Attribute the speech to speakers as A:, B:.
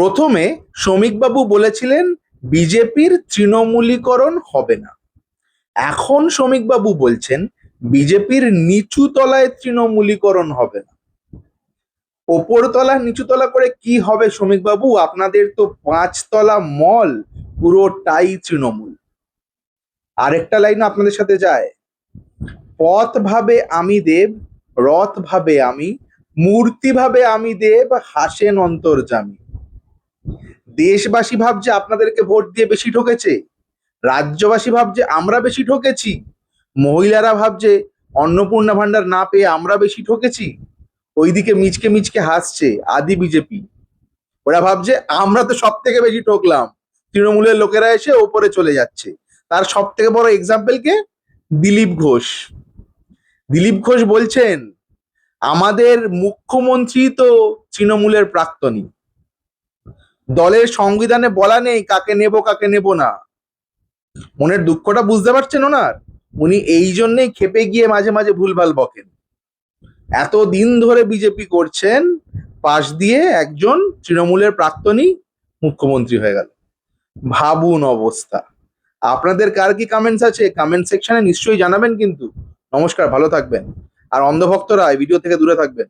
A: প্রথমে শ্রমিকবাবু বলেছিলেন বিজেপির তৃণমূলীকরণ হবে না। এখন শ্রমিকবাবু বলছেন বিজেপির নিচু তলায় তৃণমূলীকরণ হবে না। ওপর তলা নিচু তলা করে কি হবে শ্রমিকবাবু? আপনাদের তো 5 তলা মল পুরোটাই তৃণমূল। আরেকটা লাইন আপনাদের সাথে যায়, পথ ভাবে আমি দেব, রথ ভাবে আমি, মূর্তি ভাবে আমি দেব, হাসেন অন্তর্যামী। দেশবাসী ভাবছে আপনাদেরকে ভোট দিয়ে বেশি ঠকেছে, রাজ্যবাসী ভাবছে আমরা বেশি ঠকেছি, মহিলারা ভাবছে অন্নপূর্ণা ভান্ডার না পেয়ে আমরা বেশি ঠকেছি, ওইদিকে মিচকে মিচকে হাসছে আদি বিজেপি। ওরা ভাবছে আমরা তো সব থেকে বেশি ঠকলাম, তৃণমূলের লোকেরা এসে ওপরে চলে যাচ্ছে। তার সব থেকে বড় এক্সাম্পল কে? দিলীপ ঘোষ। দিলীপ ঘোষ বলছেন আমাদের মুখ্যমন্ত্রী তো তৃণমূলের প্রাক্তনী, দলের সংবিধানে বলা নেই কাকে নেব কাকে নেব না। মনের দুঃখটা বুঝতে পারছেন ওনার? উনি এই জন্যই খেপে গিয়ে মাঝে মাঝে ভুলভাল বকেন। এতদিন ধরে বিজেপি করছেন, পাশ দিয়ে একজন তৃণমূলের প্রাক্তনী মুখ্যমন্ত্রী হয়ে গেল। ভাবুন অবস্থা। আপনাদের কার কি কমেন্টস আছে কমেন্ট সেকশনে নিশ্চয়ই জানাবেন কিন্তু। নমস্কার, ভালো থাকবেন। আর অন্ধভক্তরা এই ভিডিও থেকে দূরে থাকবেন।